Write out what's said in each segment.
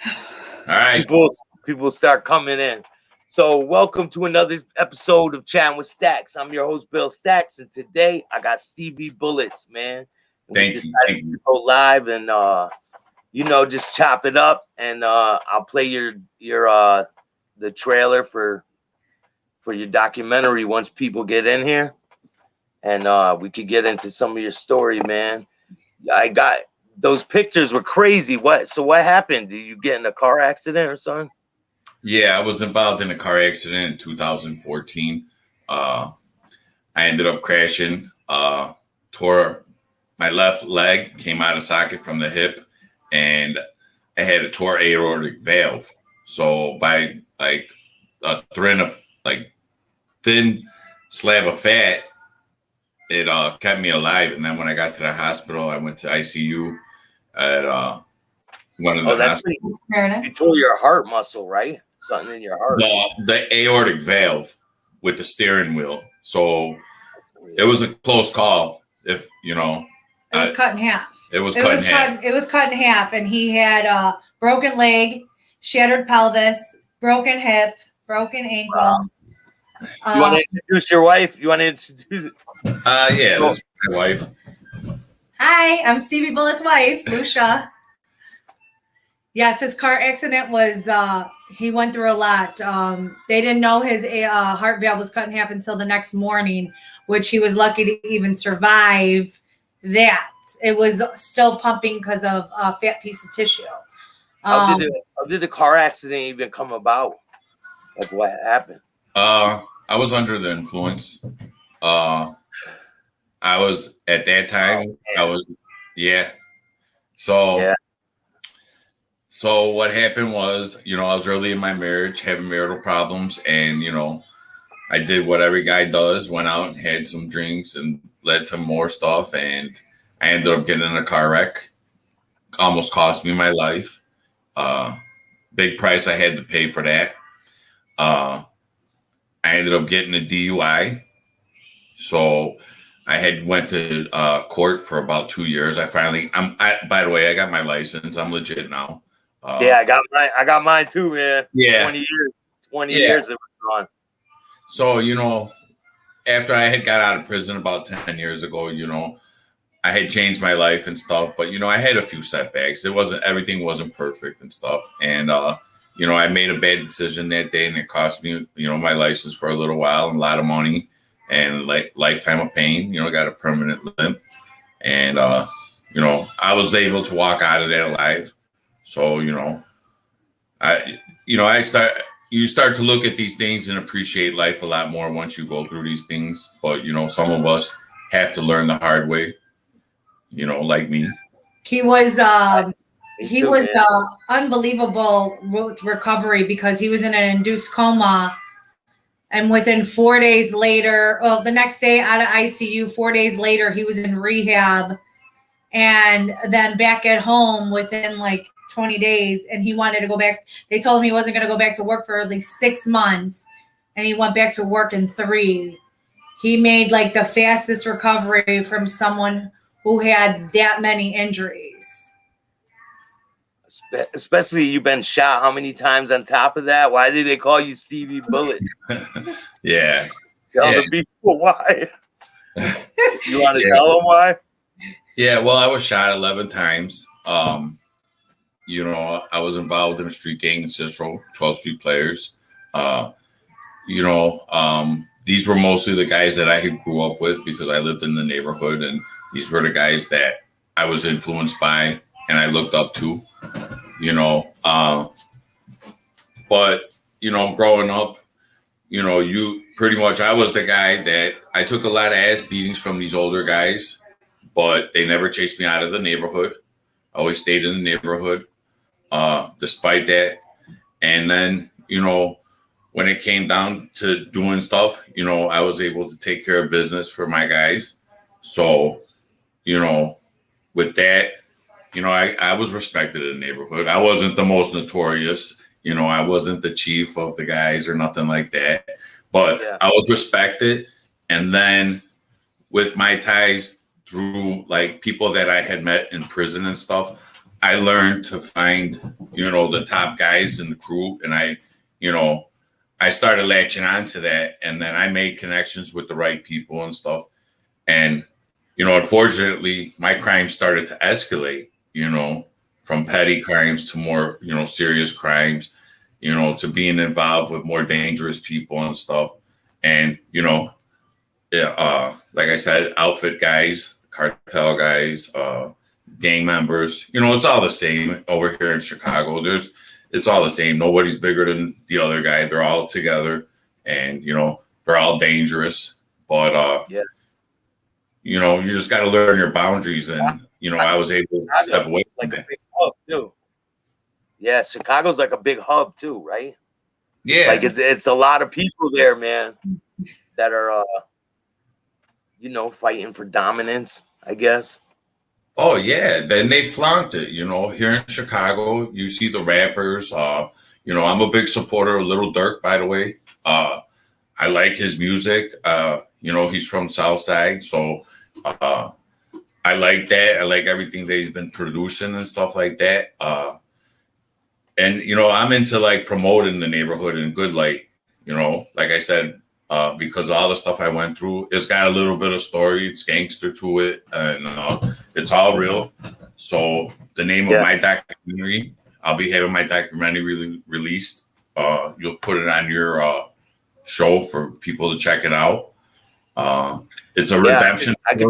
All right. People start coming in. So welcome to another episode of Chattin with Staxx. I'm your host, Bill Staxx, and today I got Stevie Bullets, man. And we decided to go live and just chop it up, and I'll play your the trailer for your documentary once people get in here, and we could get into some of your story, man. I got those pictures were crazy. What happened? Did you get in a car accident or something? Yeah, I was involved in a car accident in 2014. I ended up crashing, tore my left leg, came out of socket from the hip, and I had a tore aortic valve. So by like a thin slab of fat, it kept me alive. And then when I got to the hospital, I went to ICU at one of the hospitals. You tore your heart muscle, right? Something in your heart. The aortic valve with the steering wheel. So it was a close call. If you know, it was cut in half. It was cut in half, and he had a broken leg, shattered pelvis, broken hip, broken ankle. You want to introduce your wife? You want to introduce it? Yeah, this is my wife. Hi, I'm Stevie Bullets' wife, Lucia. Yes, his car accident was, he went through a lot. They didn't know his heart valve was cut in half until the next morning, which he was lucky to even survive that. It was still pumping because of a fat piece of tissue. How did the car accident even come about? Like, what happened? I was under the influence. I was at that time. So what happened was, I was early in my marriage, having marital problems, and I did what every guy does, went out and had some drinks, and led to more stuff, and I ended up getting in a car wreck. Almost cost me my life. Big price I had to pay for that. I ended up getting a DUI. So I had went to court for about 2 years. By the way, I got my license. I'm legit now. I got mine too, man. Yeah. 20 years it was gone. So, after I had got out of prison about 10 years ago, I had changed my life and stuff, but I had a few setbacks. Everything wasn't perfect and stuff. And I made a bad decision that day, and it cost me, my license for a little while and a lot of money and lifetime of pain. Got a permanent limp, and I was able to walk out of that alive. So you start to look at these things and appreciate life a lot more once you go through these things. But some of us have to learn the hard way. Like me. He was unbelievable with recovery because he was in an induced coma. And within 4 days later, the next day out of ICU, 4 days later, he was in rehab and then back at home within 20 days. And he wanted to go back. They told him he wasn't going to go back to work for at least 6 months. And he went back to work in 3. He made the fastest recovery from someone who had that many injuries. Especially you've been shot how many times on top of that? Why did they call you Stevie Bullets? Yeah. Tell the people why. You want to tell them why? Yeah, well, I was shot 11 times. I was involved in a street gang in Cicero, 12 street players. These were mostly the guys that I had grew up with because I lived in the neighborhood, and these were the guys that I was influenced by and I looked up to, but growing up, you pretty much, I was the guy that I took a lot of ass beatings from these older guys, but they never chased me out of the neighborhood. I always stayed in the neighborhood, despite that. And then, when it came down to doing stuff, I was able to take care of business for my guys. So, with that, I was respected in the neighborhood. I wasn't the most notorious, I wasn't the chief of the guys or nothing like that, but I was respected. And then with my ties through people that I had met in prison and stuff, I learned to find, the top guys in the crew, and I started latching on to that, and then I made connections with the right people and stuff. And, unfortunately, my crime started to escalate, from petty crimes to more, serious crimes, to being involved with more dangerous people and stuff. And, like I said, outfit guys, cartel guys, gang members, it's all the same over here in Chicago. It's all the same. Nobody's bigger than the other guy. They're all together, and, they're all dangerous. But, you just got to learn your boundaries. And, I was able to step away from a big hub too. Yeah, Chicago's like a big hub too, right? Yeah. Like it's a lot of people there, man, that are, fighting for dominance, I guess. Oh, yeah. Then they flaunt it, here in Chicago. You see the rappers. I'm a big supporter of Lil Durk, by the way. I like his music. He's from Southside, so I like that. I like everything that he's been producing and stuff like that. And, I'm into like promoting the neighborhood in good light, like I said, because all the stuff I went through, it's got a little bit of story. It's gangster to it, and it's all real. So the name of my documentary, I'll be having my documentary released. You'll put it on your show for people to check it out. It's a redemption story.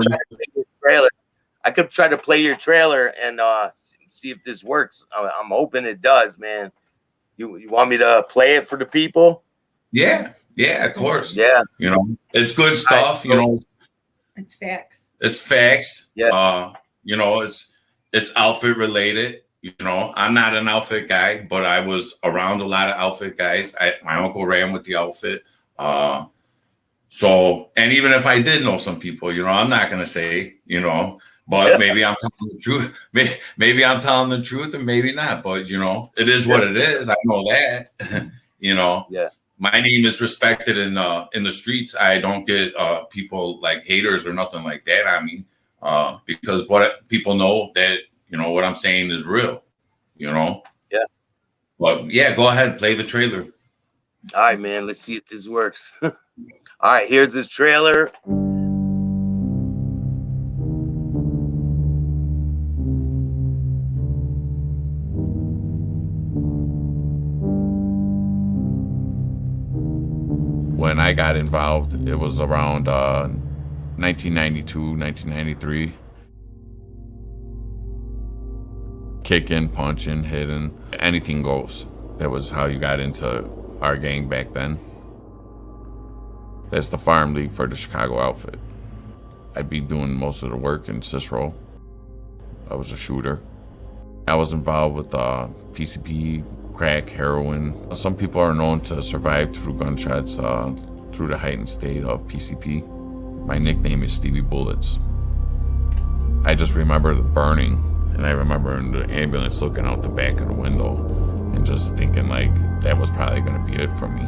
I could try to play your trailer and see if this works. I'm hoping it does, man. You want me to play it for the people? Yeah, of course. Yeah. It's good stuff, It's facts. It's facts. Yeah. It's outfit related. I'm not an outfit guy, but I was around a lot of outfit guys. My uncle ran with the outfit. So, and even if I did know some people, I'm not going to say, but maybe I'm telling the truth. Maybe I'm telling the truth and maybe not, but it is what it is. I know that, Yeah. My name is respected in the streets. I don't get people like haters or nothing like that on me, because what people know that, what I'm saying is real, Yeah. But yeah, go ahead, play the trailer. All right, man. Let's see if this works. All right, here's this trailer. When I got involved, it was around 1992, 1993. Kicking, punching, hitting, anything goes. That was how you got into our gang back then. That's the farm league for the Chicago outfit. I'd be doing most of the work in Cicero. I was a shooter. I was involved with PCP, crack, heroin. Some people are known to survive through gunshots through the heightened state of PCP. My nickname is Stevie Bullets. I just remember the burning, and I remember in the ambulance looking out the back of the window and just thinking like that was probably going to be it for me.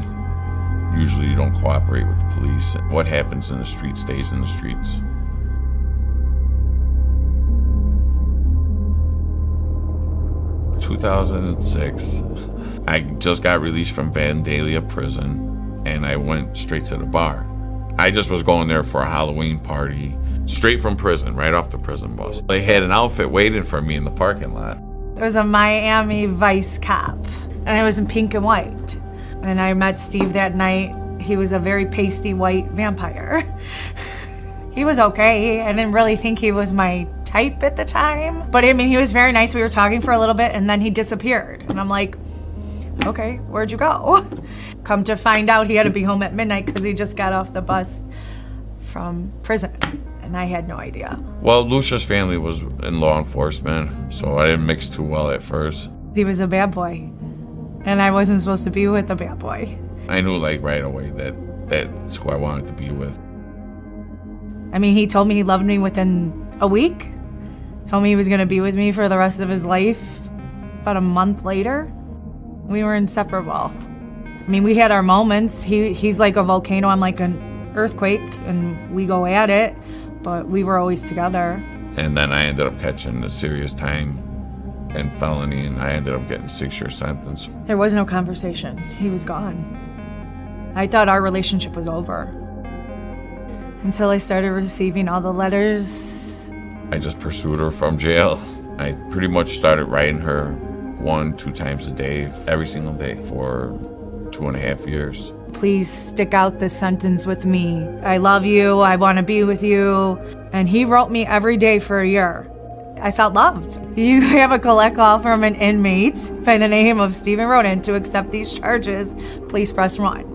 Usually you don't cooperate with the police. What happens in the streets stays in the streets. In 2006, I just got released from Vandalia prison, and I went straight to the bar. I just was going there for a Halloween party, straight from prison, right off the prison bus. They had an outfit waiting for me in the parking lot. It was a Miami Vice cop, and I was in pink and white. And I met Steve that night. He was a very pasty white vampire. He was okay. I didn't really think he was my type at the time. But I mean, he was very nice. We were talking for a little bit, and then he disappeared. And I'm like, okay, where'd you go? Come to find out, he had to be home at midnight because he just got off the bus from prison. And I had no idea. Well, Lucia's family was in law enforcement, so I didn't mix too well at first. He was a bad boy, and I wasn't supposed to be with a bad boy. I knew like right away that that's who I wanted to be with. I mean, he told me he loved me within a week. Told me he was going to be with me for the rest of his life. About a month later, we were inseparable. I mean, we had our moments. He's like a volcano, I'm like an earthquake, and we go at it, but we were always together. And then I ended up catching a serious time and felony, and I ended up getting 6-year sentence. There was no conversation. He was gone. I thought our relationship was over. Until I started receiving all the letters. I just pursued her from jail. I pretty much started writing her 1-2 times a day, every single day for 2.5 years. Please stick out this sentence with me. I love you. I want to be with you. And he wrote me every day for a year. I felt loved. You have a collect call from an inmate by the name of Stephen Roden to accept these charges. Please press 1.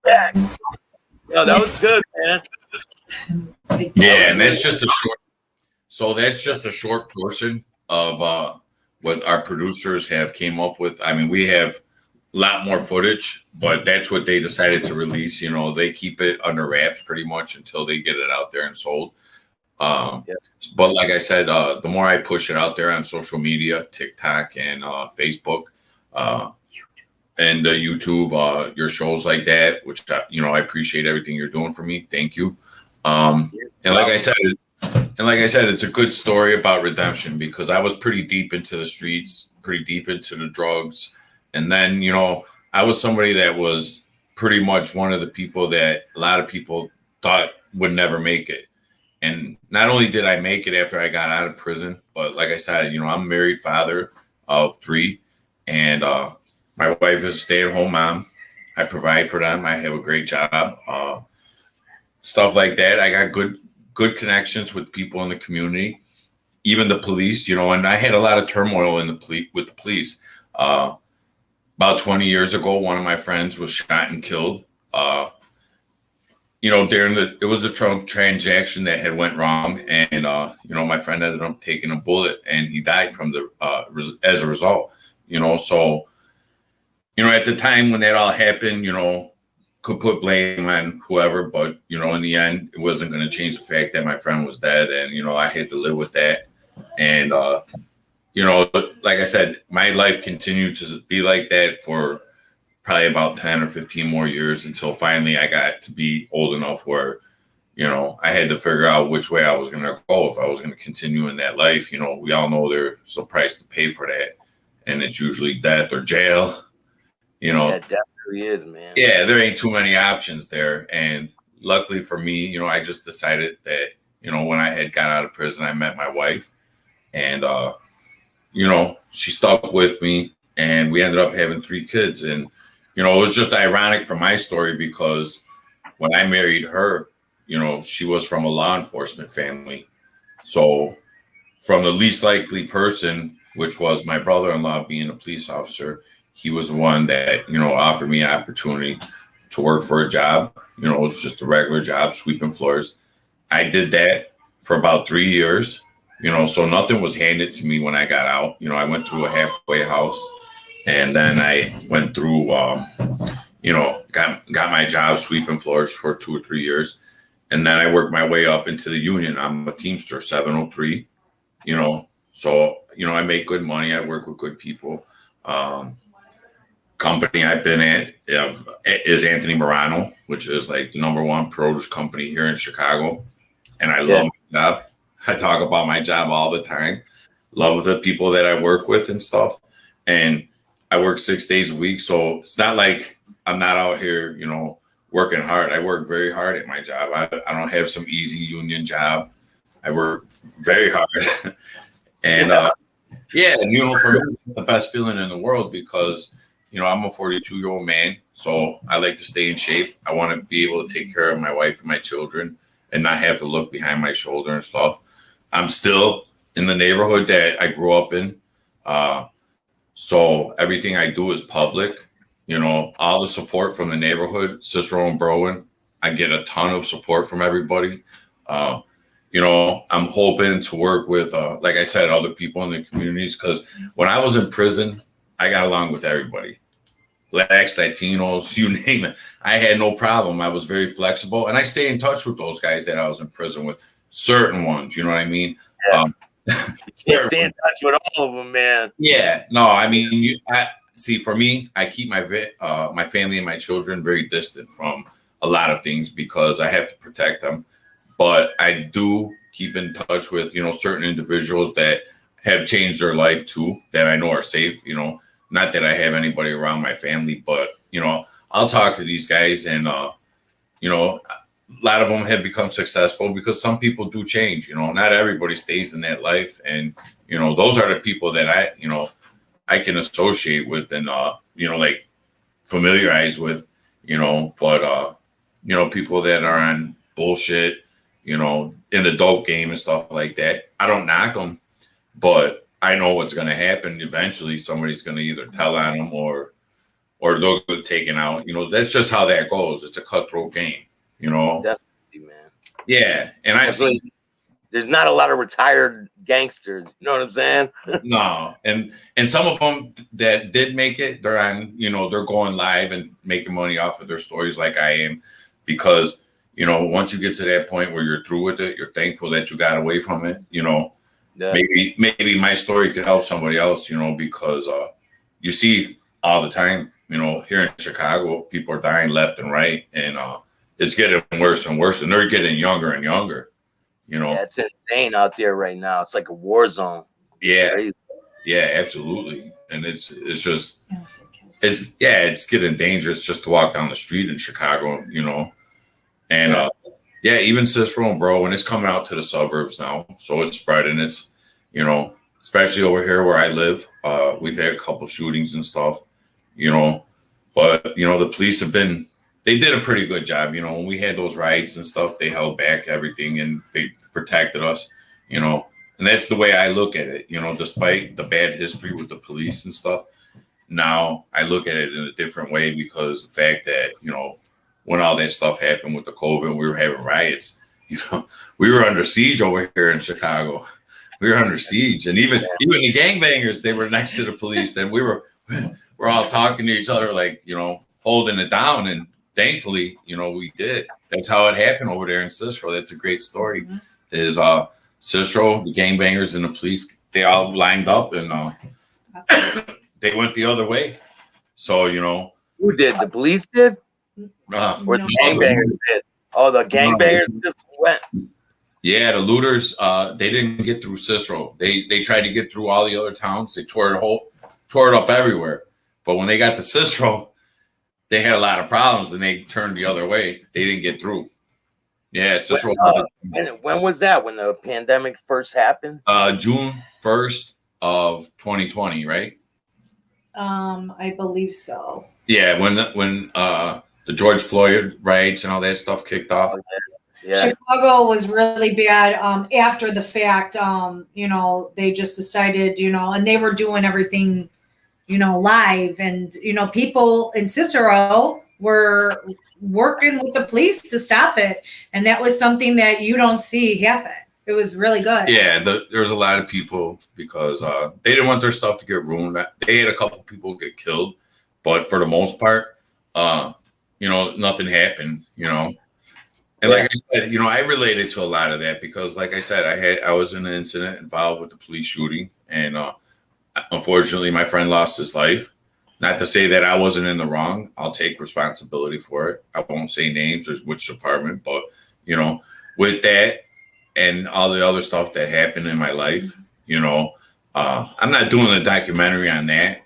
Back. No, that was good, man. Yeah, and that's just a short. So that's just a short portion of what our producers have came up with. I mean, we have a lot more footage, but that's what they decided to release. You know, they keep it under wraps pretty much until they get it out there and sold. But like I said, the more I push it out there on social media, TikTok and Facebook, and YouTube, your shows like that, which I appreciate everything you're doing for me. Thank you. And like I said, it's a good story about redemption because I was pretty deep into the streets, pretty deep into the drugs, and then I was somebody that was pretty much one of the people that a lot of people thought would never make it. And not only did I make it after I got out of prison, but like I said, I'm a married father of 3, and my wife is a stay-at-home mom. I provide for them. I have a great job. Stuff like that. I got good connections with people in the community, even the police. And I had a lot of turmoil with the police. About 20 years ago, one of my friends was shot and killed. It was a drug transaction that had went wrong, and my friend ended up taking a bullet, and he died from as a result. So. At the time when that all happened, could put blame on whoever, but, in the end, it wasn't going to change the fact that my friend was dead. And, I had to live with that. And, like I said, my life continued to be like that for probably about 10 or 15 more years until finally I got to be old enough where, I had to figure out which way I was going to go if I was going to continue in that life. We all know there's a price to pay for that. And it's usually death or jail. That definitely is, man. Yeah, there ain't too many options there. And luckily for me, I just decided that, when I had got out of prison, I met my wife and, she stuck with me and we ended up having 3 kids. And, it was just ironic for my story because when I married her, she was from a law enforcement family. So from the least likely person, which was my brother-in-law being a police officer, he was the one that, offered me an opportunity to work for a job. It was just a regular job, sweeping floors. I did that for about 3 years, so nothing was handed to me when I got out. I went through a halfway house and then I went through, got my job sweeping floors for 2 or 3 years. And then I worked my way up into the union. I'm a Teamster 703, so, I make good money. I work with good people. Company I've been at is Anthony Morano, which is like the #1 produce company here in Chicago. And I love my job. I talk about my job all the time. Love the people that I work with and stuff. And I work 6 days a week. So it's not like I'm not out here, working hard. I work very hard at my job. I don't have some easy union job. I work very hard. And for me, it's the best feeling in the world because I'm a 42-year-old man, so I like to stay in shape. I want to be able to take care of my wife and my children and not have to look behind my shoulder and stuff. I'm still in the neighborhood that I grew up in. So everything I do is public. All the support from the neighborhood, Cicero and Berwyn, I get a ton of support from everybody. I'm hoping to work with, like I said, other people in the communities because when I was in prison, I got along with everybody. blacks, Latinos, you name it. I had no problem. I was very flexible, and I stay in touch with those guys that I was in prison with. Certain ones, you know what I mean? Yeah. You stay in touch with all of them, man. Yeah. No, I mean, see, for me, I keep my my family and my children very distant from a lot of things because I have to protect them. But I do keep in touch with, certain individuals that have changed their life too, that I know are safe, not that I have anybody around my family, but, I'll talk to these guys and, a lot of them have become successful because some people do change, not everybody stays in that life. And, those are the people that I can associate with and, like familiarize with, but, people that are on bullshit, in the dope game and stuff like that. I don't knock them, but I know what's going to happen. Eventually, somebody's going to either tell on them or they'll get taken out. That's just how that goes. It's a cutthroat game, Definitely, man. Yeah. And I've seen there's not a lot of retired gangsters. You know what I'm saying? No. And some of them that did make it, they're on, they're going live and making money off of their stories like I am because, once you get to that point where you're through with it, you're thankful that you got away from it, maybe my story could help somebody else, because you see all the time, here in Chicago, people are dying left and right, and it's getting worse and worse, and they're getting younger and younger, Yeah, it's insane out there right now. It's like a war zone. Yeah, yeah, absolutely, and it's getting dangerous just to walk down the street in Chicago, and even Cicero and Bro, and it's coming out to the suburbs now, so it's spreading. It's especially over here where I live, we've had a couple shootings and stuff, but the police they did a pretty good job. When we had those riots and stuff, they held back everything and they protected us, and that's the way I look at it, despite the bad history with the police and stuff. Now I look at it in a different way because the fact that, when all that stuff happened with the COVID, we were having riots, we were under siege over here in Chicago. We were under siege. And even the gangbangers, they were next to the police. And we're all talking to each other, like, holding it down. And thankfully, we did. That's how it happened over there in Cicero. That's a great story. Mm-hmm. Is Cicero, the gangbangers and the police, they all lined up and they went the other way. So, who did? The police did? Or the gangbangers did? Oh, the gangbangers just went. Yeah, the looters, they didn't get through Cicero. They tried to get through all the other towns. They tore it up everywhere. But when they got to Cicero, they had a lot of problems and they turned the other way. They didn't get through. Yeah, Cicero. When was that? When the pandemic first happened? June 1st of 2020, right? I believe so. Yeah, when the George Floyd riots and all that stuff kicked off. Yeah. Chicago was really bad after the fact. They just decided, and they were doing everything, live. And, people in Cicero were working with the police to stop it. And that was something that you don't see happen. It was really good. Yeah, there was a lot of people because they didn't want their stuff to get ruined. They had a couple people get killed. But for the most part, nothing happened, And like I said, I related to a lot of that because, like I said, I was in an incident involved with the police shooting, and unfortunately, my friend lost his life. Not to say that I wasn't in the wrong. I'll take responsibility for it. I won't say names or which department, but with that and all the other stuff that happened in my life, I'm not doing a documentary on that.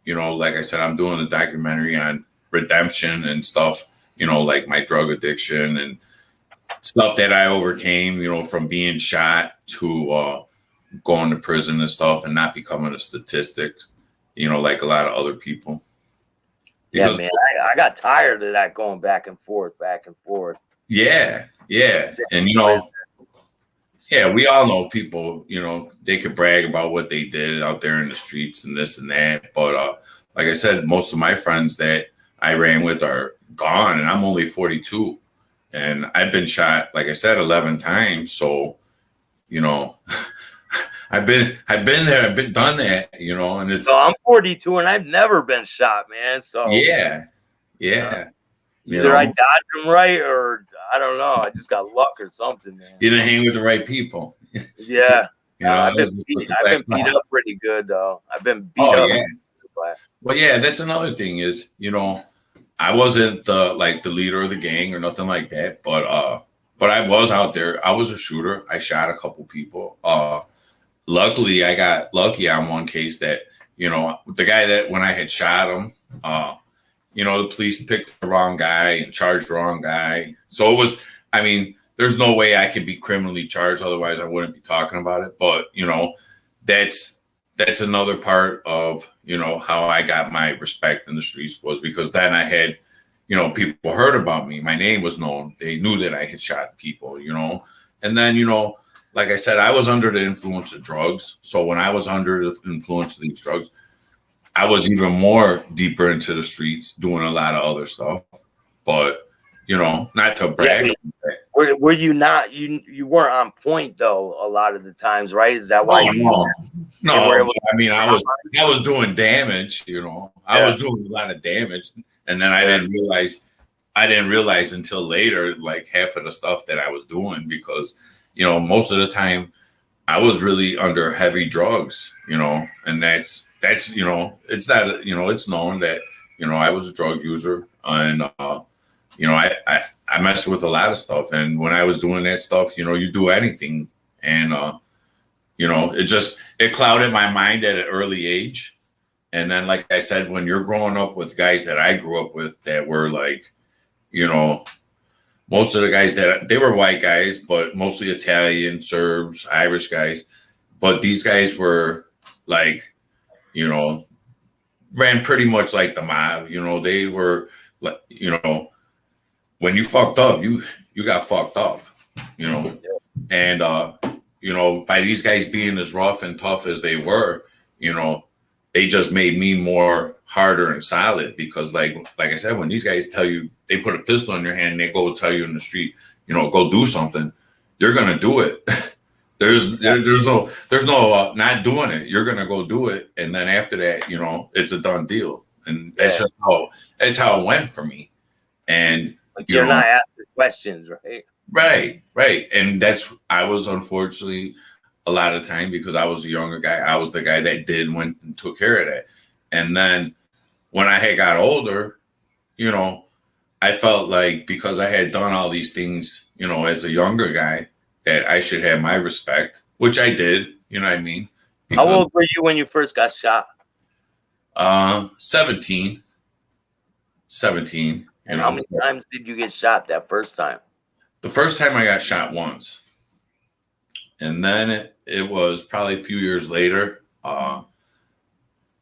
Like I said, I'm doing a documentary on redemption and stuff. Like my drug addiction and stuff that I overcame, from being shot to going to prison and stuff and not becoming a statistic, like a lot of other people. Because, yeah, man, I got tired of that going back and forth. Yeah. And, we all know people, they could brag about what they did out there in the streets and this and that. But like I said, most of my friends that I ran with are gone and I'm only 42. And I've been shot, like I said, 11 times. So, I've been there. I've been done that, you know, and it's. So I'm 42 and I've never been shot, man. So yeah. Either I dodged them right, or I don't know. I just got luck or something, man. You didn't hang with the right people. Yeah. You know, I've been beat up pretty good, though. I've been beat up. Yeah. Well, yeah, that's another thing is, you know, I wasn't the leader of the gang or nothing like that, but I was out there. I was a shooter. I shot a couple people. Luckily, I got lucky on one case that, you know, the guy that when I had shot him, you know, the police picked the wrong guy and charged the wrong guy. So it was, I mean, there's no way I could be criminally charged. Otherwise, I wouldn't be talking about it. But, you know, that's another part of, you know, how I got my respect in the streets was because then I had, you know, people heard about me. My name was known. They knew that I had shot people, you know. And then, you know, like I said, I was under the influence of drugs. So when I was under the influence of these drugs, I was even more deeper into the streets doing a lot of other stuff. But, you know, not to brag. Yeah, were you not, you weren't on point though a lot of the times, right? Is that why No, I mean, I was doing damage, you know. I was doing a lot of damage. And then I didn't realize until later, like half of the stuff that I was doing because, you know, most of the time I was really under heavy drugs, you know, and that's, you know, it's not, you know, it's known that, you know, I was a drug user and, you know, I messed with a lot of stuff. And when I was doing that stuff, you know, you do anything. And, you know, it clouded my mind at an early age. And then, like I said, when you're growing up with guys that I grew up with that were like, you know, most of the guys they were white guys, but mostly Italian, Serbs, Irish guys. But these guys were like, you know, ran pretty much like the mob. You know, they were like, you know, when you fucked up, you got fucked up, you know. And, you know, by these guys being as rough and tough as they were, you know, they just made me more harder and solid because like I said, when these guys tell you they put a pistol in your hand and they go tell you in the street, you know, go do something, you're going to do it. There's no not doing it. You're going to go do it. And then after that, you know, it's a done deal. And that's just how it went for me. And like you're not asking questions, right? Right. And I was unfortunately a lot of time because I was a younger guy. I was the guy that went and took care of that. And then when I had got older, you know, I felt like because I had done all these things, you know, as a younger guy, that I should have my respect, which I did. You know what I mean? How old were you when you first got shot? 17. And how many times did you get shot that first time? The first time I got shot once. And then it was probably a few years later.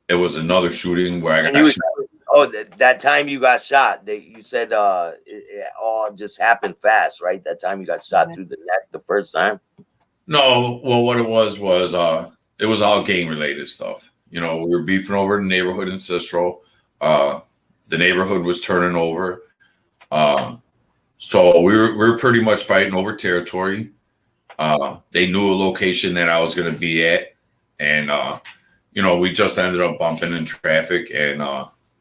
It was another shooting where I got shot. Oh, that time you got shot, you said it all just happened fast, right? That time you got shot through the neck the first time? No, well, what it was it was all gang-related stuff. You know, we were beefing over the neighborhood in Cicero. The neighborhood was turning over. So we were pretty much fighting over territory. They knew a location that I was going to be at. And, you know, we just ended up bumping in traffic. And,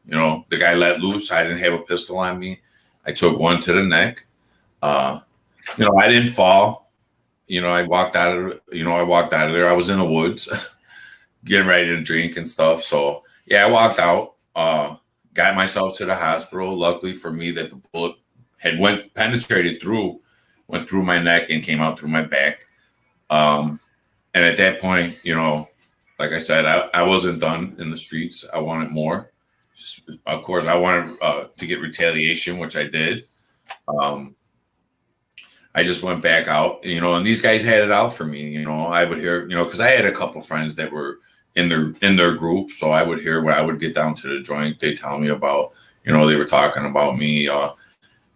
you know, the guy let loose. I didn't have a pistol on me. I took one to the neck. You know, I didn't fall. You know, I walked out of there. I was in the woods getting ready to drink and stuff. So, yeah, I walked out, got myself to the hospital. Luckily for me that the bullet had went through my neck and came out through my back. And at that point, you know, like I said, I wasn't done in the streets. I wanted more. Of course, I wanted to get retaliation, which I did. I just went back out, you know, and these guys had it out for me. You know, I would hear, you know, because I had a couple friends that were in their group, so I would hear when I would get down to the joint, they tell me about, you know, they were talking about me,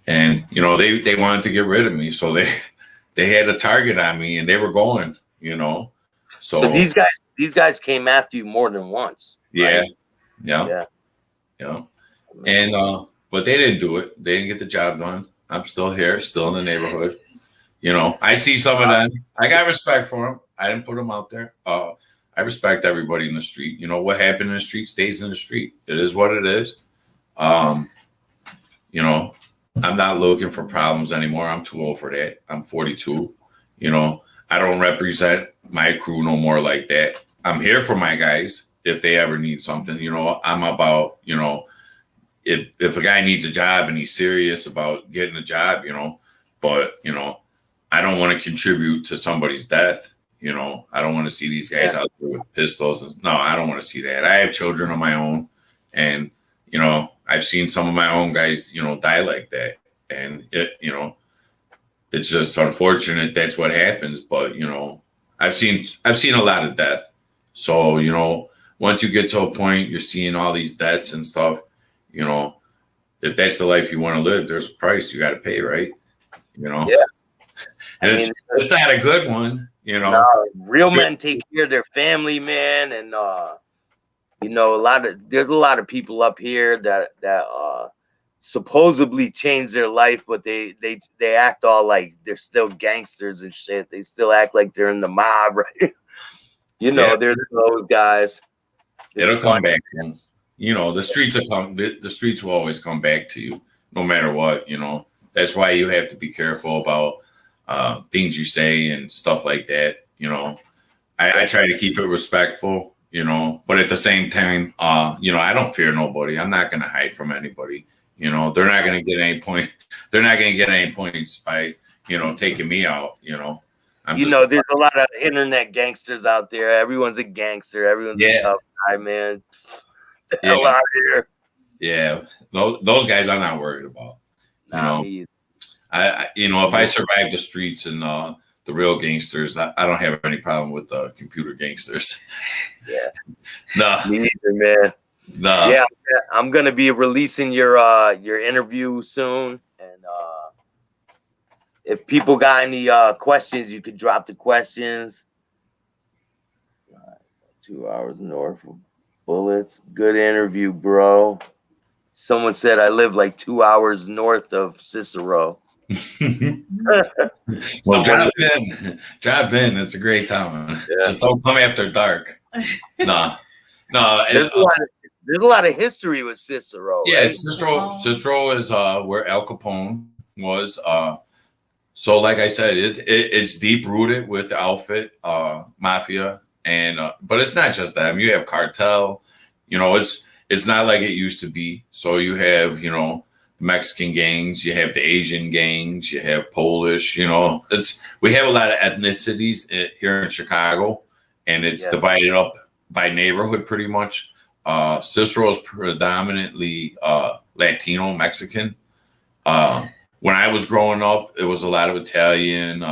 and you know, they wanted to get rid of me, so they had a target on me, and they were going, you know. So these guys came after you more than once. Yeah, right? Yeah. And but they didn't do it. They didn't get the job done. I'm still here, still in the neighborhood. You know, I see some of them. I got respect for them. I didn't put them out there. I respect everybody in the street. You know, what happened in the street stays in the street. It is what it is. You know, I'm not looking for problems anymore. I'm too old for that. I'm 42. You know, I don't represent my crew no more like that. I'm here for my guys if they ever need something. You know, I'm about, you know, if a guy needs a job and he's serious about getting a job, you know, but, you know, I don't want to contribute to somebody's death. You know, I don't want to see these guys out there with pistols. No, I don't want to see that. I have children of my own, and, you know, I've seen some of my own guys, you know, die like that. And it, you know, it's just unfortunate that's what happens. But, you know, I've seen a lot of death. So, you know, once you get to a point, you're seeing all these deaths and stuff, you know, if that's the life you want to live, there's a price you got to pay, right? You know? Yeah. And it's not a good one, you know. No, real men take care of their family, man. And, you know, there's a lot of people up here that supposedly changed their life, but they act all like they're still gangsters and shit. They still act like they're in the mob, right? You know, there's those guys. It'll come back. You know, the streets will always come back to you, no matter what. You know, that's why you have to be careful about things you say and stuff like that. You know, I try to keep it respectful, you know, but at the same time, you know, I don't fear nobody. I'm not going to hide from anybody. You know, they're not going to get any point. They're not going to get any points by, you know, taking me out. You know, you know, there's a lot of internet gangsters out there. Everyone's a gangster. Everyone's a tough guy, man. The hell out here. Yeah, those guys I'm not worried about. You know, you know, if I survive the streets and the real gangsters, I don't have any problem with the computer gangsters. Yeah, no, me neither, man. No, yeah, I'm gonna be releasing your interview soon, and if people got any questions, you could drop the questions. 2 hours north of Bullets. Good interview, bro. Someone said I live like 2 hours north of Cicero. Well, drop in. It's a great town. Yeah. Just don't come after dark. No. There's a lot of history with Cicero. Yeah, right? Cicero is where Al Capone was. So, like I said, it's deep rooted with the outfit mafia, and but it's not just them. You have cartel. You know, it's not like it used to be. So you have, you know, Mexican gangs, you have the Asian gangs, you have Polish. You know, we have a lot of ethnicities here in Chicago, and it's divided up by neighborhood pretty much. Cicero is predominantly Latino, Mexican. When I was growing up, it was a lot of Italian,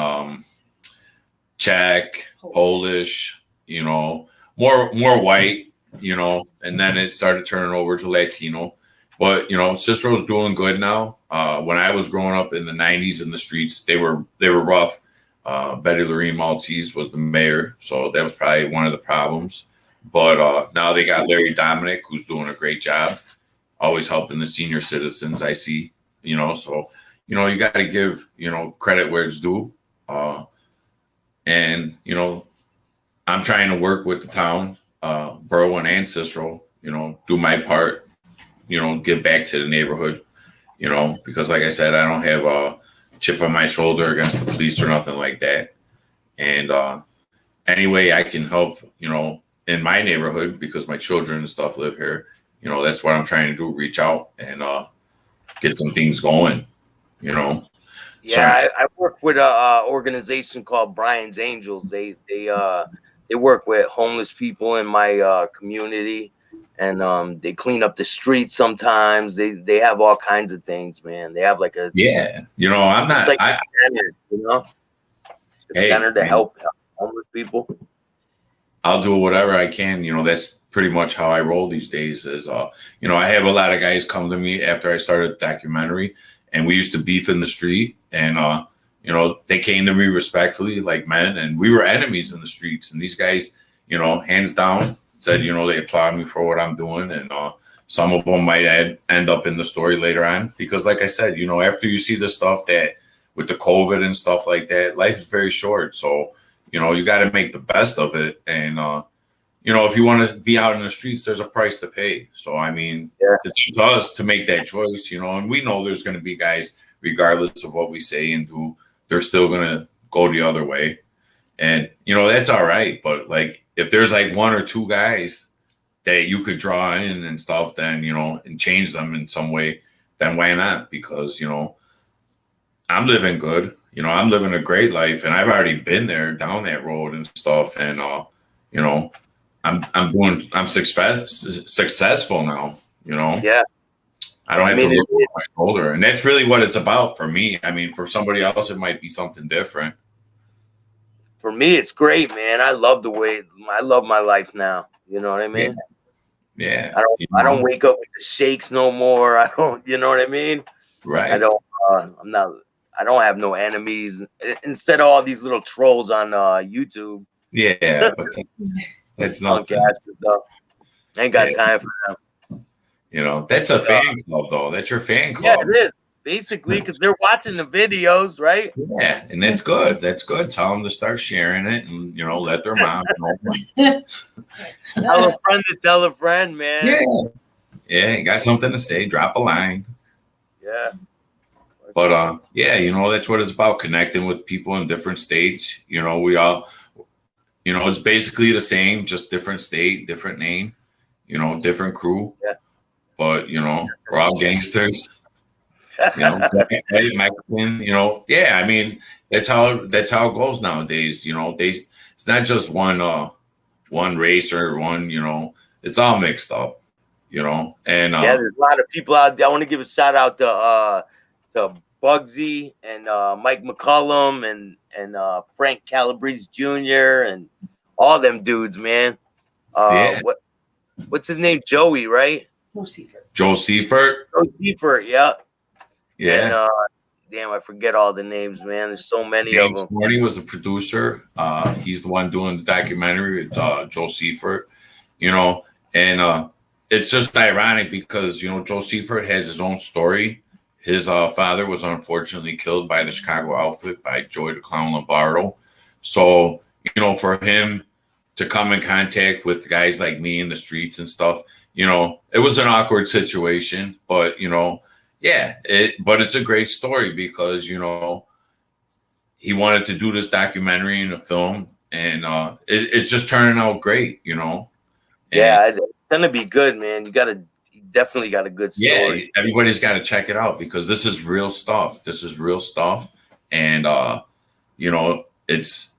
Czech, Polish, you know, more white, you know, and then it started turning over to Latino. But, you know, Cicero's doing good now. When I was growing up in the 90s in the streets, they were rough. Betty Lorene Maltese was the mayor, so that was probably one of the problems. But now they got Larry Dominic, who's doing a great job, always helping the senior citizens, I see, you know. So, you know, you got to give, you know, credit where it's due. And, you know, I'm trying to work with the town, Berwyn and Cicero, you know, do my part, you know, give back to the neighborhood, you know, because like I said, I don't have a chip on my shoulder against the police or nothing like that. And any way I can help, you know, in my neighborhood, because my children and stuff live here, you know, that's what I'm trying to do, reach out and get some things going, you know. Yeah, I work with a organization called Brian's Angels. They work with homeless people in my community, and they clean up the streets sometimes. They have all kinds of things, man. They have like a you know, I'm not like a center, you know, a center to help homeless people. I'll do whatever I can. You know, that's pretty much how I roll these days. Is you know, I have a lot of guys come to me after I started the documentary, and we used to beef in the street, and you know, they came to me respectfully like men, and we were enemies in the streets. And these guys, you know, hands down said, you know, they applaud me for what I'm doing, and some of them might end up in the story later on, because like I said, you know, after you see the stuff that with the COVID and stuff like that, life is very short. So, you know, you got to make the best of it. And, you know, if you want to be out in the streets, there's a price to pay. So, I mean, it's up to us to make that choice, you know, and we know there's going to be guys, regardless of what we say and do, they're still going to go the other way. And, you know, that's all right. But like, if there's like one or two guys that you could draw in and stuff, then, you know, and change them in some way, then why not? Because, you know, I'm living good, you know, I'm living a great life, and I've already been there down that road and stuff. And, you know, I'm successful now, you know? Yeah. I don't have to look over my shoulder. And that's really what it's about for me. I mean, for somebody else, it might be something different. For me, it's great, man. I love my life now. You know what I mean? Yeah. I don't wake up with the shakes no more. I don't, you know what I mean? Right. I don't have no enemies. Instead of all these little trolls on YouTube. Yeah, but that's nothing. I ain't got time for them. You know, that's a fan club, though. That's your fan club. Yeah, it is. Basically, because they're watching the videos, right? Yeah, and that's good. That's good. Tell them to start sharing it, and, you know, let their mom know. Tell a friend to tell a friend, man. Yeah, you got something to say, drop a line. Yeah. But, yeah, you know, that's what it's about, connecting with people in different states. You know, we all, you know, it's basically the same, just different state, different name, you know, different crew. Yeah. But, you know, we're all gangsters. You know, Mexican, you know, yeah. I mean, that's how it goes nowadays. You know, it's not just one race or one. You know, it's all mixed up. You know, and yeah, there's a lot of people out there. I want to give a shout out to Bugsy and Mike McCullum and Frank Calabrese Jr. and all them dudes, man. What's his name? Joey, right? Joe Seifert. Yeah. Yeah. And, damn, I forget all the names, man. There's so many James of them. Forney was the producer. He's the one doing the documentary with Joe Seifert. You know, and it's just ironic because, you know, Joe Seifert has his own story. His father was unfortunately killed by the Chicago outfit, by Joey the Clown Lombardo. So, you know, for him to come in contact with guys like me in the streets and stuff, you know, it was an awkward situation, but, you know, yeah, but it's a great story because, you know, he wanted to do this documentary and a film, and it's just turning out great, you know. And it's gonna be good, man. You definitely got a good story. Yeah, everybody's got to check it out because this is real stuff. And you know, it's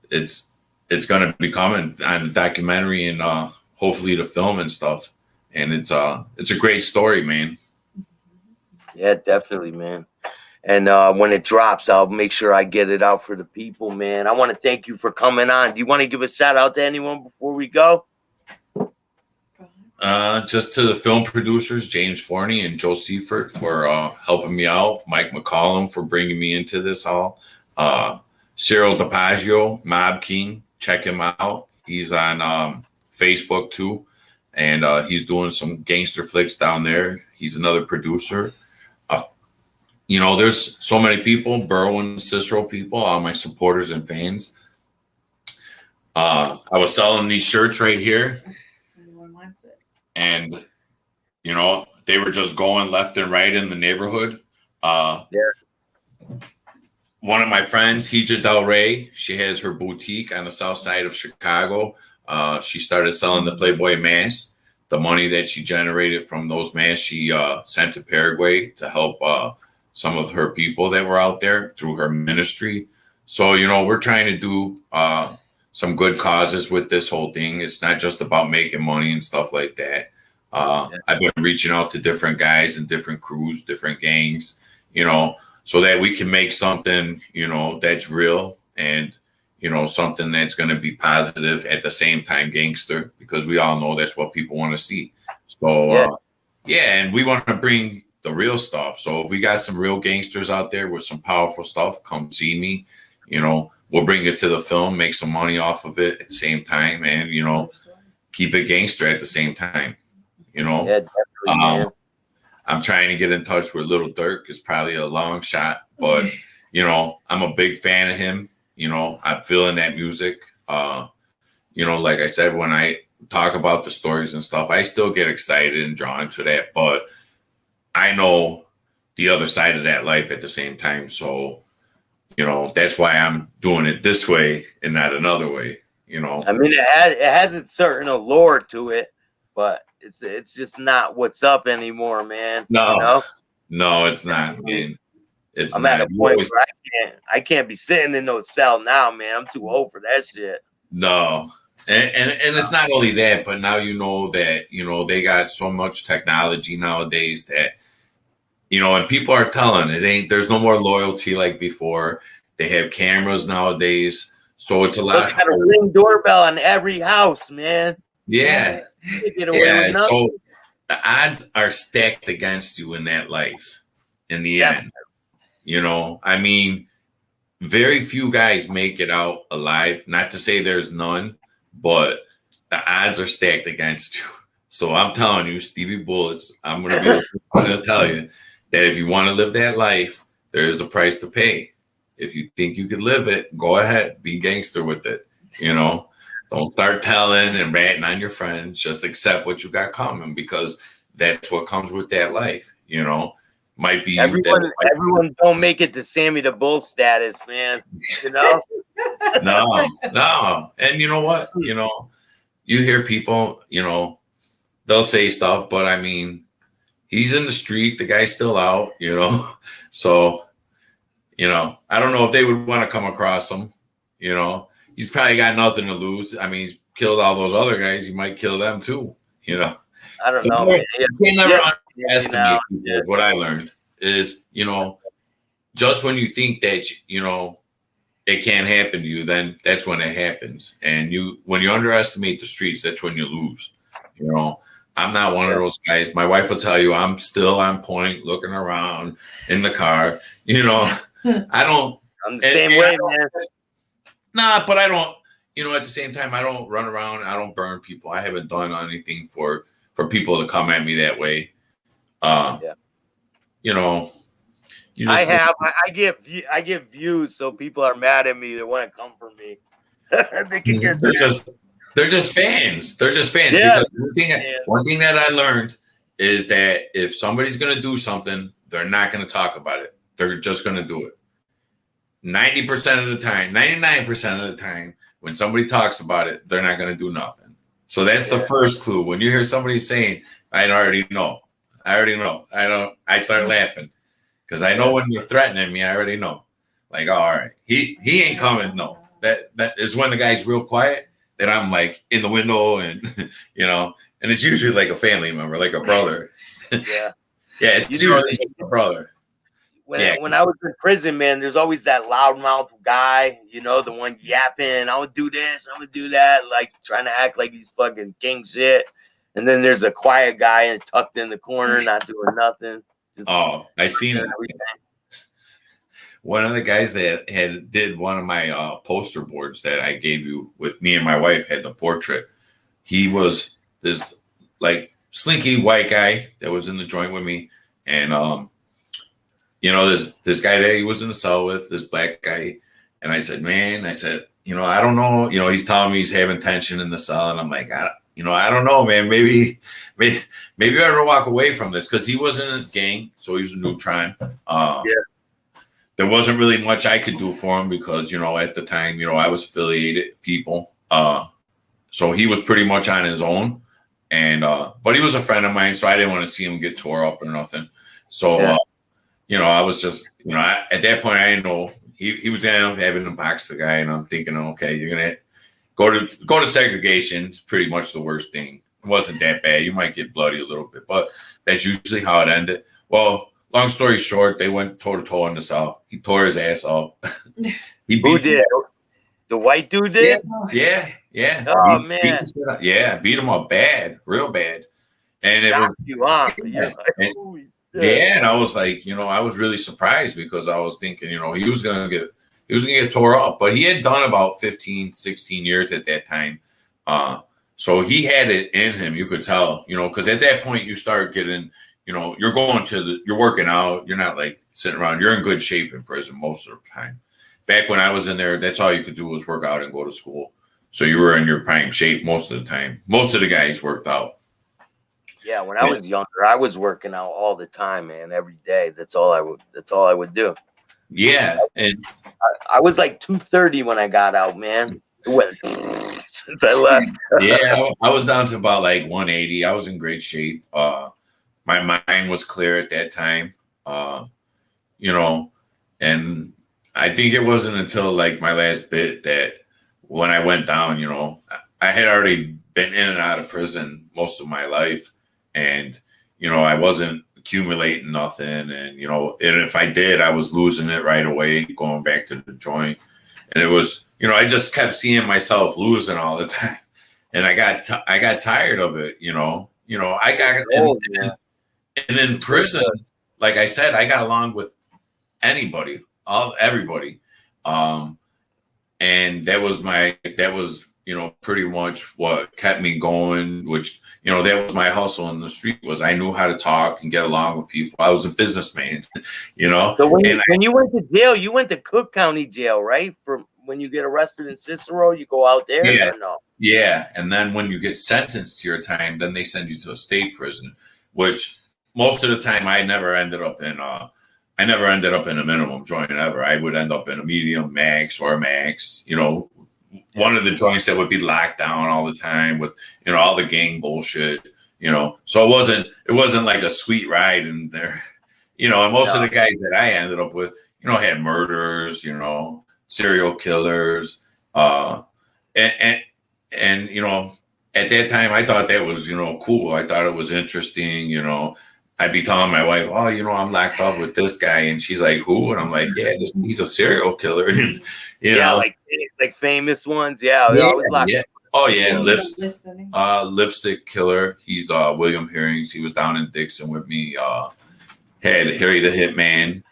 gonna be coming on the documentary and hopefully the film and stuff. And it's a great story, man. Yeah, definitely, man. And when it drops, I'll make sure I get it out for the people, man. I want to thank you for coming on. Do you want to give a shout out to anyone before we go? Just to the film producers, James Forney and Joe Seifert, for helping me out. Mike McCollum for bringing me into this all. Cyril DiPaggio, Mob King, check him out. He's on Facebook too, and he's doing some gangster flicks down there. He's another producer. You know, there's so many people, Burrow and Cicero people, all my supporters and fans. I was selling these shirts right here. Anyone wants it. And, you know, they were just going left and right in the neighborhood. One of my friends, Hija Del Rey, she has her boutique on the south side of Chicago. She started selling the Playboy masks. The money that she generated from those masks, she sent to Paraguay to help some of her people that were out there through her ministry. So, you know, we're trying to do some good causes with this whole thing. It's not just about making money and stuff like that. I've been reaching out to different guys and different crews, different gangs, you know, so that we can make something, you know, that's real and, you know, something that's going to be positive at the same time gangster, because we all know that's what people want to see. So, and we want to bring the real stuff. So if we got some real gangsters out there with some powerful stuff, come see me. You know, we'll bring it to the film, make some money off of it at the same time, and, you know, keep it gangster at the same time. You know, I'm trying to get in touch with Little Dirk. It's probably a long shot, but, you know, I'm a big fan of him. You know, I'm feeling that music. You know, like I said, when I talk about the stories and stuff, I still get excited and drawn to that, but I know the other side of that life at the same time. So, you know, that's why I'm doing it this way and not another way, you know. I mean, it has a certain allure to it, but it's just not what's up anymore, man. No, you know? No, it's not, man. I'm at a point where I can't be sitting in no cell now, man. I'm too old for that shit. No. And it's not only that, but now you know that, you know, they got so much technology nowadays that, you know, and people are telling there's no more loyalty like before. They have cameras nowadays. So it's a lot. Look at a Ring doorbell on every house, man. Yeah. Yeah. So the odds are stacked against you in that life in the end. You know, I mean, very few guys make it out alive. Not to say there's none, but the odds are stacked against you. So I'm telling you, Stevie Bullets, I'm going to tell you that if you want to live that life, there is a price to pay. If you think you could live it, go ahead, be gangster with it. You know, don't start telling and ratting on your friends. Just accept what you got coming, because that's what comes with that life. You know, might be everyone don't make it to Sammy the Bull status, man. You know, no. And you know what? You know, you hear people, you know, they'll say stuff, but I mean, he's in the street. The guy's still out, you know. So, you know, I don't know if they would want to come across him. You know, he's probably got nothing to lose. I mean, he's killed all those other guys. He might kill them too, you know. I don't know. Man. You can never underestimate people. What I learned is, you know, just when you think that, you know, it can't happen to you, then that's when it happens. And when you underestimate the streets, that's when you lose. You know, I'm not one of those guys. My wife will tell you I'm still on point, looking around in the car. You know, I don't. I'm the same way, man. Nah, but I don't. You know, at the same time, I don't run around. I don't burn people. I haven't done anything for people to come at me that way. You know, I get views, so people are mad at me. They want to come for me. They're just fans. They're just fans. Yeah. Because one thing that I learned is that if somebody's going to do something, they're not going to talk about it. They're just going to do it. 90% of the time, 99% of the time, when somebody talks about it, they're not going to do nothing. So that's the first clue. When you hear somebody saying, I already know. I start laughing because I know when you're threatening me, I already know. Like, oh, all right, he ain't coming. No, that is when the guy's real quiet. Then I'm like in the window, and you know, and it's usually like a family member, like a brother. Yeah, it's usually a brother. When I was in prison, man, there's always that loudmouth guy, you know, the one yapping. I would do this, I would do that, like trying to act like he's fucking king shit. And then there's a quiet guy and tucked in the corner, not doing nothing. I seen it. One of the guys that did one of my poster boards that I gave you with me and my wife had the portrait. He was this like slinky white guy that was in the joint with me, and you know, this guy that he was in the cell with, this black guy, and I said, you know, I don't know. You know, he's telling me he's having tension in the cell, and I'm like, I don't know, man. Maybe I better walk away from this, because he wasn't a gang, so he was a neutron. There wasn't really much I could do for him because, you know, at the time, you know, I was affiliated people. So he was pretty much on his own, and but he was a friend of mine, so I didn't want to see him get tore up or nothing. So you know, I was just, you know, at that point I didn't know he was down having to box the guy, and I'm thinking, okay, you're gonna go to segregation. It's pretty much the worst thing. It wasn't that bad. You might get bloody a little bit, but that's usually how it ended. Well, long story short, they went toe to toe in the cell. He tore his ass off. Who did? The white dude did? Yeah. Oh, man. Beat him up bad, real bad. And it was you on. And I was like, you know, I was really surprised, because I was thinking, you know, he was gonna get tore up, but he had done about 15, 16 years at that time. So he had it in him, you could tell, you know, because at that point you start getting, you know, you're working out, you're not like sitting around, you're in good shape in prison most of the time. Back when I was in there, that's all you could do was work out and go to school. So you were in your prime shape most of the time. Most of the guys worked out. Yeah, when I was younger, I was working out all the time, man, every day. That's all I would do. Yeah, and I was like 230 when I got out, man. It went since I left. yeah, I was down to about like 180. I was in great shape. My mind was clear at that time. You know, and I think it wasn't until like my last bit that when I went down, you know, I had already been in and out of prison most of my life. And, you know, I wasn't accumulating nothing. And, you know, and if I did, I was losing it right away, going back to the joint. And it was, you know, I just kept seeing myself losing all the time. And I got tired of it, you know. I got and in prison, like I said, I got along with everybody. And that was, you know, pretty much what kept me going, which, you know, that was my hustle in the street was I knew how to talk and get along with people. I was a businessman, you know. So when you went to jail, you went to Cook County Jail, right? For when you get arrested in Cicero, you go out there? Yeah. Or no? Yeah. And then when you get sentenced to your time, then they send you to a state prison, which most of the time I never ended up in a minimum joint ever. I would end up in a medium, max, or max, you know, one of the joints that would be locked down all the time with, you know, all the gang bullshit, you know. So it wasn't like a sweet ride in there, you know. And most of the guys that I ended up with, you know, had murderers, you know, serial killers, and you know, at that time I thought that was, you know, cool. I thought it was interesting, you know. I'd be telling my wife, oh, you know, I'm locked up with this guy. And she's like, who? And I'm like, yeah, he's a serial killer. you know, like famous ones. Yeah. Always locked up. Oh, yeah. Lipstick killer. He's William Herrings. He was down in Dixon with me. Had Harry the Hitman,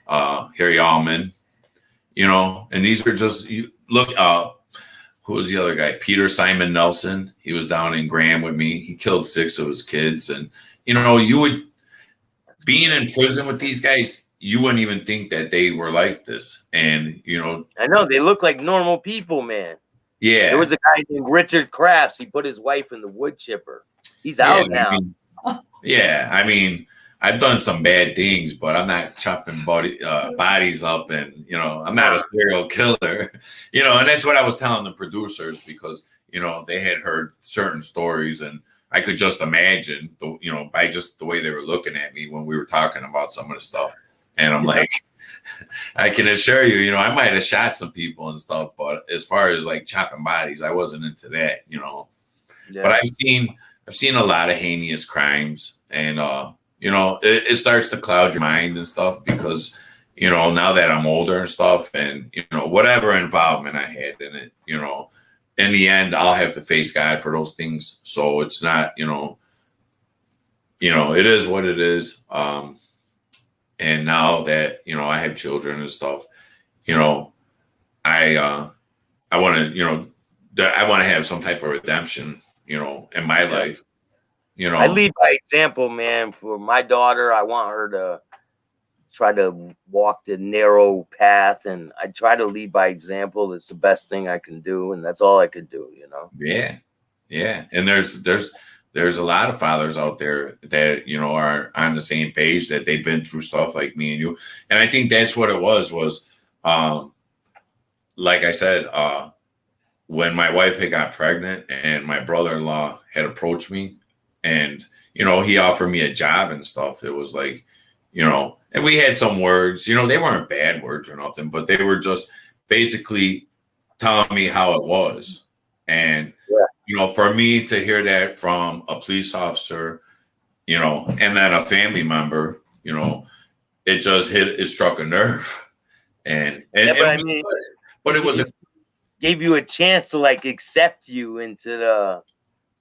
Harry Allman, you know, and these are just, who was the other guy? Peter Simon Nelson. He was down in Graham with me. He killed 6 of his kids. And, you know, being in prison with these guys, you wouldn't even think that they were like this. And, you know, I know they look like normal people, man. Yeah. There was a guy named Richard Crafts. He put his wife in the wood chipper. He's out now. I mean, I've done some bad things, but I'm not chopping bodies up, and, you know, I'm not a serial killer, you know. And that's what I was telling the producers, because, you know, they had heard certain stories, and I could just imagine, you know, by just the way they were looking at me when we were talking about some of the stuff. And I'm like, I can assure you, you know, I might have shot some people and stuff, but as far as like chopping bodies, I wasn't into that, you know. Yeah. But I've seen a lot of heinous crimes, and you know, it starts to cloud your mind and stuff, because, you know, now that I'm older and stuff, and, you know, whatever involvement I had in it, you know, in the end, I'll have to face God for those things. So it's not, you know, it is what it is. And now that, you know, I have children and stuff, you know, I want to, you know, I want to have some type of redemption, you know, in my life. You know, I lead by example, man. For my daughter, I want her to try to walk the narrow path, and I try to lead by example. It's the best thing I can do, and that's all I could do, you know. Yeah. And there's a lot of fathers out there that, you know, are on the same page, that they've been through stuff like me and you. And I think that's what it was like I said, when my wife had got pregnant and my brother-in-law had approached me, and, you know, he offered me a job and stuff. It was like, you know, and we had some words, you know, they weren't bad words or nothing, but they were just basically telling me how it was. And, you know, for me to hear that from a police officer, you know, and then a family member, you know, it struck a nerve. And but it was gave you a chance to like accept you into the,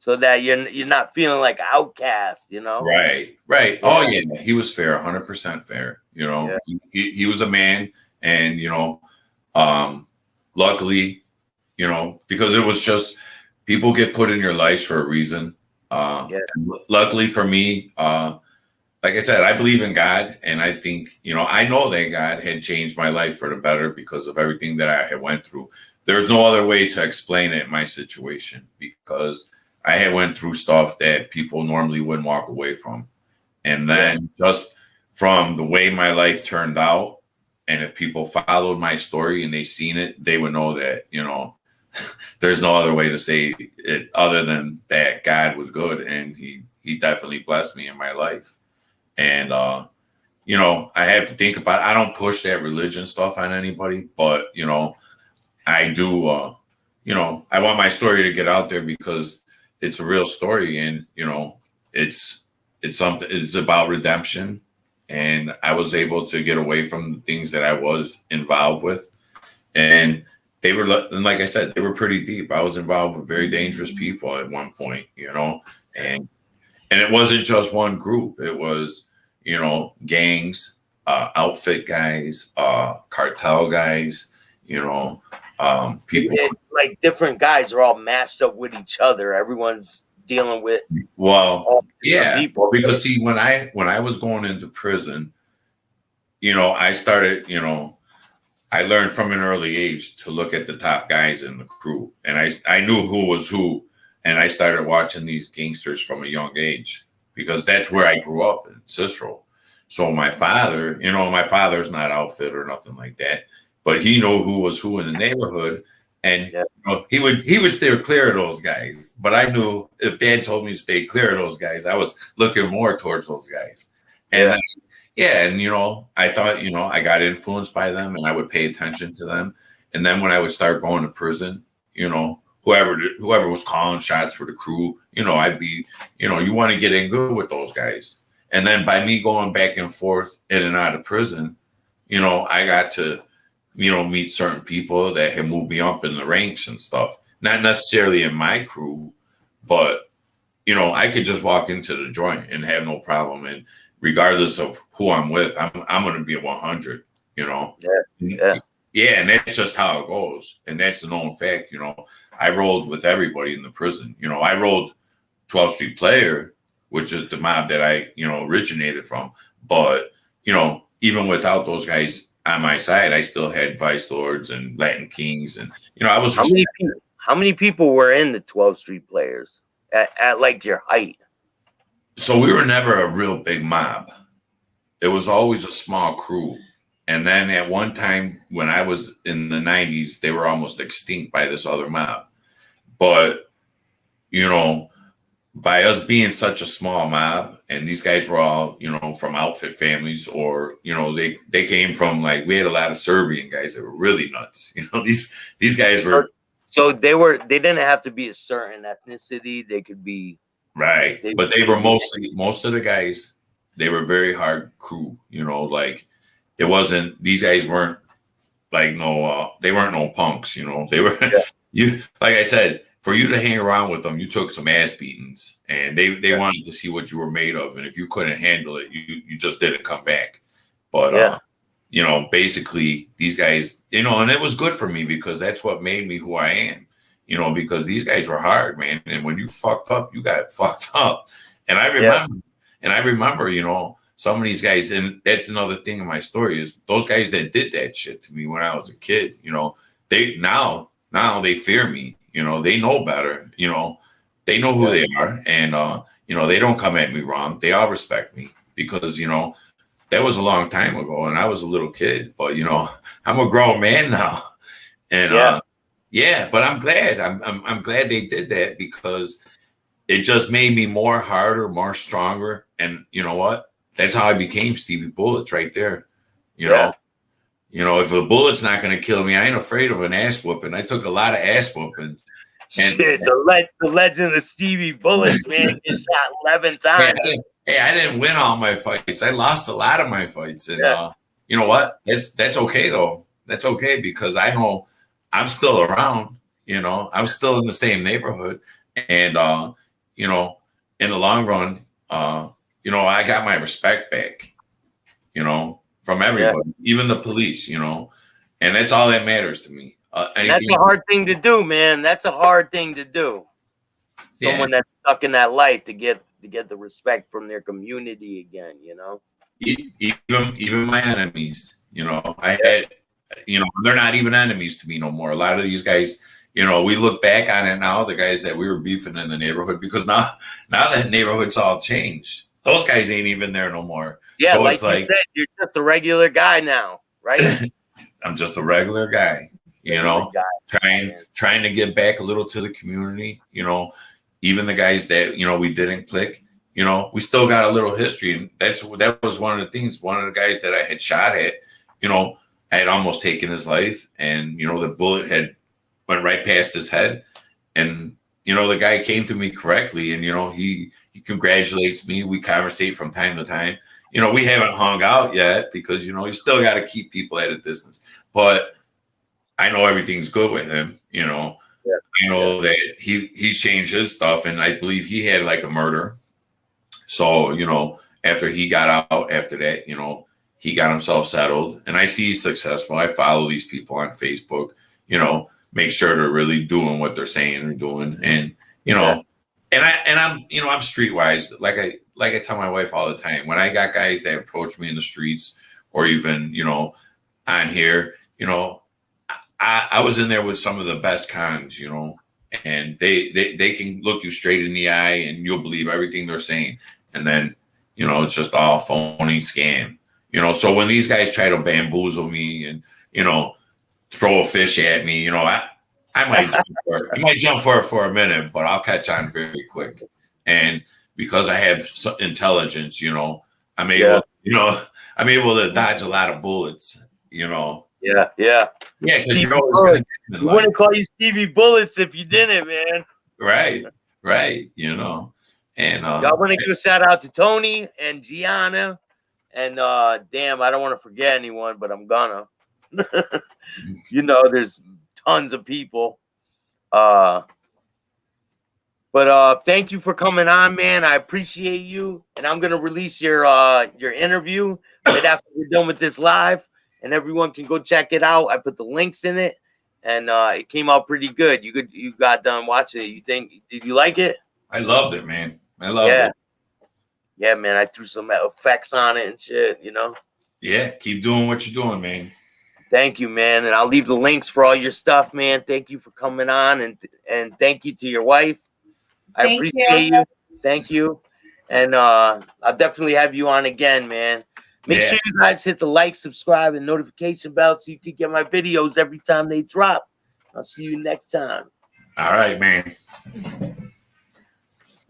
so that you're not feeling like an outcast, you know? Right. Oh yeah, he was fair, 100% fair. You know, he was a man, and, you know, luckily, you know, because it was just, people get put in your lives for a reason. Luckily for me, like I said, I believe in God, and I think, I know that God had changed my life for the better because of everything that I had went through. There's no other way to explain it, my situation, because I had went through stuff that people normally wouldn't walk away from. And then just from the way my life turned out, and if people followed my story and they seen it, they would know that, there's no other way to say it other than that God was good, and he definitely blessed me in my life. And, I have to think about it. I don't push that religion stuff on anybody, but, I do, I want my story to get out there because it's a real story. And, it's something, it's about redemption. And I was able to get away from the things that I was involved with. And they were, like I said, they were pretty deep. I was involved with very dangerous people at one point, and it wasn't just one group. It was, gangs, outfit guys, cartel guys, people. Like different guys are all matched up with each other. Everyone's dealing with. Well, yeah, people. Because see, when I was going into prison, I started, I learned from an early age to look at the top guys in the crew, and I knew who was who, and I started watching these gangsters from a young age because that's where I grew up in Cicero. So my father, my father's not outfit or nothing like that, but he knew who was who in the neighborhood, and he would stay clear of those guys. But I knew if Dad told me to stay clear of those guys, I was looking more towards those guys, and I thought, I got influenced by them, and I would pay attention to them. And then when I would start going to prison, whoever was calling shots for the crew, I'd be, you want to get in good with those guys. And then by me going back and forth in and out of prison, I got to, meet certain people that had moved me up in the ranks and stuff. Not necessarily in my crew, but, I could just walk into the joint and have no problem. And regardless of who I'm with, I'm going to be a 100, Yeah, and that's just how it goes. And that's the known fact, I rolled with everybody in the prison. I rolled 12th Street Player, which is the mob that I, originated from. But, even without those guys on my side, I still had Vice Lords and Latin Kings. And, I was... How many people were in the 12th Street Players at like your height? So we were never a real big mob. It was always a small crew. And then at one time when I was in the 90s, they were almost extinct by this other mob. But, by us being such a small mob, and these guys were all, from outfit families, or, they came from, like, we had a lot of Serbian guys that were really nuts. These guys were. So they didn't have to be a certain ethnicity. They could be. Right. But they were most of the guys, they were very hard crew, like it wasn't, these guys weren't like they weren't no punks, they were, like I said, for you to hang around with them, you took some ass beatings, and they wanted to see what you were made of. And if you couldn't handle it, you just didn't come back. But, basically these guys, and it was good for me because that's what made me who I am. Because these guys were hard, man. And when you fucked up, you got fucked up. And I remember, some of these guys, and that's another thing in my story, is those guys that did that shit to me when I was a kid, they now they fear me, they know better, they know who they are. And, they don't come at me wrong. They all respect me because, that was a long time ago and I was a little kid, but, I'm a grown man now. And, but I'm glad. I'm glad they did that because it just made me more harder, more stronger. And you know what? That's how I became Stevie Bullets right there. You know, if a bullet's not going to kill me, I ain't afraid of an ass whooping. I took a lot of ass whoopings. Shit, the legend of Stevie Bullets, man, get shot 11 times. Hey, I didn't win all my fights. I lost a lot of my fights. And you know what? That's okay though. That's okay because I know I'm still around, I'm still in the same neighborhood. And, in the long run, I got my respect back, from everybody, even the police, and that's all that matters to me. That's a hard thing to do, man. That's a hard thing to do. Someone that's stuck in that light to get get the respect from their community again, you know. Even my enemies, you know, I had, you know, they're not even enemies to me no more. A lot of these guys, you know, we look back on it now, the guys that we were beefing in the neighborhood, because now that neighborhood's all changed. Those guys ain't even there no more. Yeah, so like it's you said, you're just a regular guy now, right? I'm just a regular guy, you know, trying to give back a little to the community, you know, even the guys that, you know, we didn't click. You know, we still got a little history, and that was one of the things. One of the guys that I had shot at, you know, I had almost taken his life, and you know, the bullet had went right past his head, and you know, the guy came to me correctly, and you know, he congratulates me. We conversate from time to time. You know, we haven't hung out yet because you know, you still got to keep people at a distance. But I know everything's good with him. You know, I know that he's changed his stuff, and I believe he had like a murder. So, you know, after he got out after that, you know, he got himself settled, and I see he's successful. I follow these people on Facebook, you know, make sure they're really doing what they're saying they're doing. And, you know, and I'm, you know, I'm streetwise. Like I tell my wife all the time, when I got guys that approach me in the streets or even, you know, on here, you know, I was in there with some of the best cons, you know, and they can look you straight in the eye and you'll believe everything they're saying. And then, you know, it's just all phony scam, you know. So when these guys try to bamboozle me and, you know, throw a fish at me, you know, I might jump for it for a minute, but I'll catch on very quick. And because I have some intelligence, you know, I'm able to dodge a lot of bullets, you know. Yeah. Because you're always we wouldn't call you Stevie Bullets if you didn't, man. Right. You know. And y'all want to give a shout out to Tony and Gianna, and damn, I don't want to forget anyone, but I'm gonna. You know, there's tons of people. But thank you for coming on, man. I appreciate you, and I'm gonna release your interview right after we're done with this live, and everyone can go check it out. I put the links in it, and it came out pretty good. You got done watching it. Did you like it? I loved it, man. I loved it. Yeah, man. I threw some effects on it and shit, you know? Yeah, keep doing what you're doing, man. Thank you, man. And I'll leave the links for all your stuff, man. Thank you for coming on, and thank you to your wife. I appreciate you. Thank you. And I'll definitely have you on again, man. Make sure you guys hit the like, subscribe, and notification bell so you can get my videos every time they drop. I'll see you next time. All right, man.